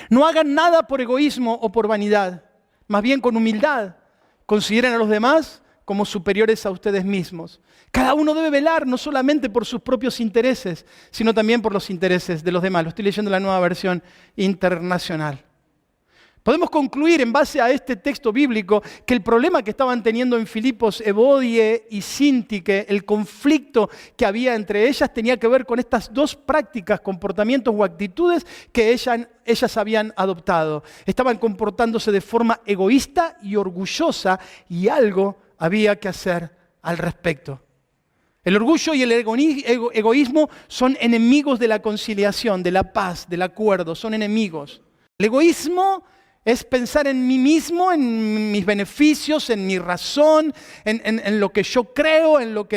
No hagan nada por egoísmo o por vanidad, más bien con humildad. Consideren a los demás como superiores a ustedes mismos. Cada uno debe velar no solamente por sus propios intereses, sino también por los intereses de los demás. Lo estoy leyendo en la Nueva Versión Internacional. Podemos concluir en base a este texto bíblico que el problema que estaban teniendo en Filipos Evodie y Síntique, el conflicto que había entre ellas, tenía que ver con estas dos prácticas, comportamientos o actitudes que ellas habían adoptado. Estaban comportándose de forma egoísta y orgullosa y algo había que hacer al respecto. El orgullo y el egoísmo son enemigos de la conciliación, de la paz, del acuerdo, son enemigos. El egoísmo es pensar en mí mismo, en mis beneficios, en mi razón, en lo que yo creo, en lo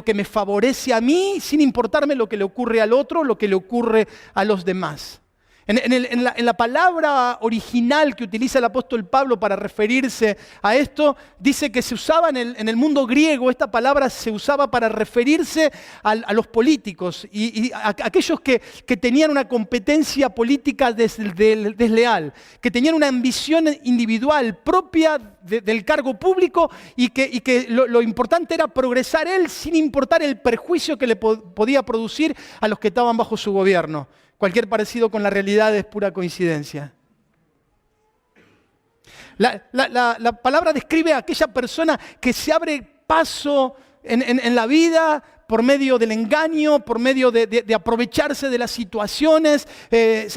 que me favorece a mí, sin importarme lo que le ocurre al otro, lo que le ocurre a los demás. En la palabra original que utiliza el apóstol Pablo para referirse a esto, dice que se usaba en el mundo griego, esta palabra se usaba para referirse a los políticos y a aquellos que tenían una competencia política desleal, que tenían una ambición individual propia del cargo público y que lo importante era progresar él sin importar el perjuicio que le podía producir a los que estaban bajo su gobierno. Cualquier parecido con la realidad es pura coincidencia. La palabra describe a aquella persona que se abre paso en la vida por medio del engaño, por medio de aprovecharse de las situaciones.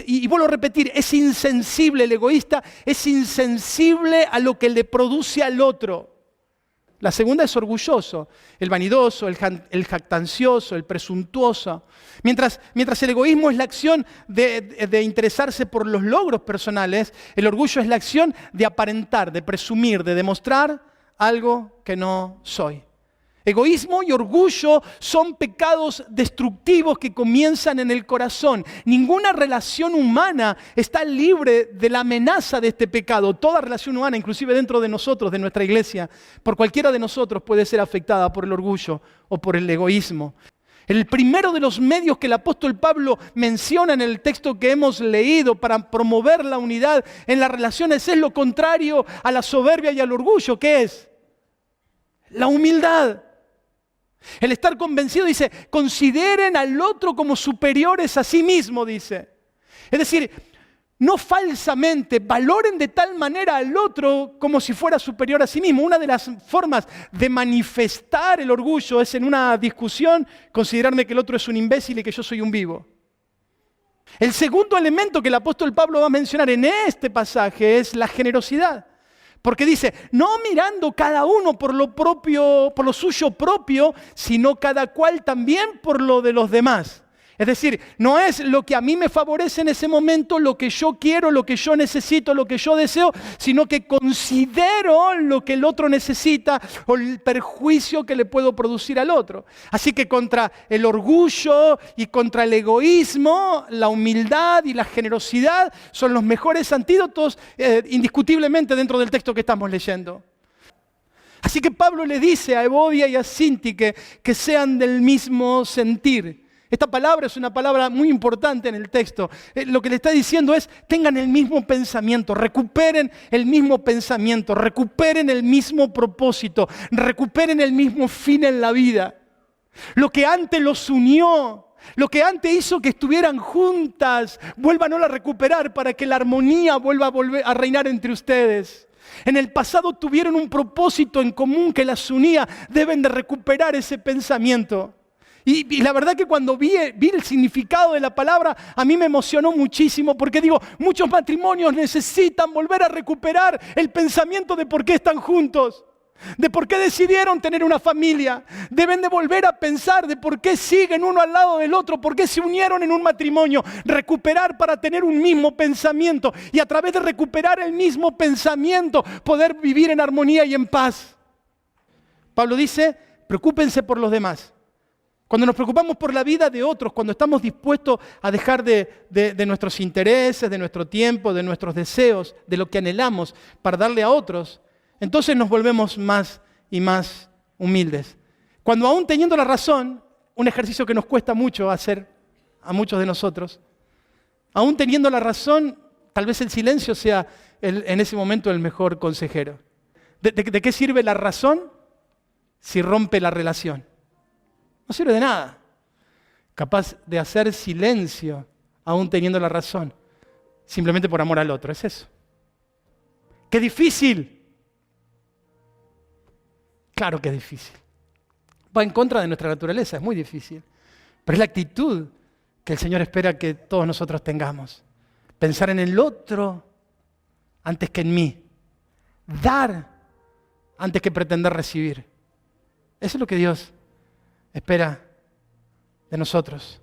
Y vuelvo a repetir, es insensible el egoísta, es insensible a lo que le produce al otro. La segunda es orgulloso, el vanidoso, el jactancioso, el presuntuoso. Mientras el egoísmo es la acción de interesarse por los logros personales, el orgullo es la acción de aparentar, de presumir, de demostrar algo que no soy. Egoísmo y orgullo son pecados destructivos que comienzan en el corazón. Ninguna relación humana está libre de la amenaza de este pecado. Toda relación humana, inclusive dentro de nosotros, de nuestra iglesia, por cualquiera de nosotros puede ser afectada por el orgullo o por el egoísmo. El primero de los medios que el apóstol Pablo menciona en el texto que hemos leído para promover la unidad en las relaciones es lo contrario a la soberbia y al orgullo. ¿Qué es? La humildad. El estar convencido, dice, consideren al otro como superiores a sí mismo, dice. Es decir, no falsamente, valoren de tal manera al otro como si fuera superior a sí mismo. Una de las formas de manifestar el orgullo es en una discusión considerarme que el otro es un imbécil y que yo soy un vivo. El segundo elemento que el apóstol Pablo va a mencionar en este pasaje es la generosidad. Porque dice, no mirando cada uno por lo suyo propio, sino cada cual también por lo de los demás. Es decir, no es lo que a mí me favorece en ese momento, lo que yo quiero, lo que yo necesito, lo que yo deseo, sino que considero lo que el otro necesita o el perjuicio que le puedo producir al otro. Así que contra el orgullo y contra el egoísmo, la humildad y la generosidad son los mejores antídotos indiscutiblemente dentro del texto que estamos leyendo. Así que Pablo le dice a Evodia y a Síntique que sean del mismo sentir. Esta palabra es una palabra muy importante en el texto. Lo que le está diciendo es, tengan el mismo pensamiento, recuperen el mismo pensamiento, recuperen el mismo propósito, recuperen el mismo fin en la vida. Lo que antes los unió, lo que antes hizo que estuvieran juntas, vuélvanlo a recuperar para que la armonía vuelva a reinar entre ustedes. En el pasado tuvieron un propósito en común que las unía, deben de recuperar ese pensamiento. Y la verdad que cuando vi el significado de la palabra, a mí me emocionó muchísimo porque digo, muchos matrimonios necesitan volver a recuperar el pensamiento de por qué están juntos, de por qué decidieron tener una familia. Deben de volver a pensar de por qué siguen uno al lado del otro, por qué se unieron en un matrimonio. Recuperar para tener un mismo pensamiento y a través de recuperar el mismo pensamiento poder vivir en armonía y en paz. Pablo dice, preocúpense por los demás. Cuando nos preocupamos por la vida de otros, cuando estamos dispuestos a dejar de nuestros intereses, de nuestro tiempo, de nuestros deseos, de lo que anhelamos para darle a otros, entonces nos volvemos más y más humildes. Cuando aún teniendo la razón, un ejercicio que nos cuesta mucho hacer a muchos de nosotros, aún teniendo la razón, Tal vez el silencio sea en ese momento el mejor consejero. ¿De qué sirve la razón si rompe la relación? No sirve de nada. Capaz de hacer silencio aún teniendo la razón, simplemente por amor al otro, es eso. ¡Qué difícil! Claro que es difícil. Va en contra de nuestra naturaleza, es muy difícil. Pero es la actitud que el Señor espera que todos nosotros tengamos. Pensar en el otro antes que en mí. Dar antes que pretender recibir. Eso es lo que Dios espera de nosotros.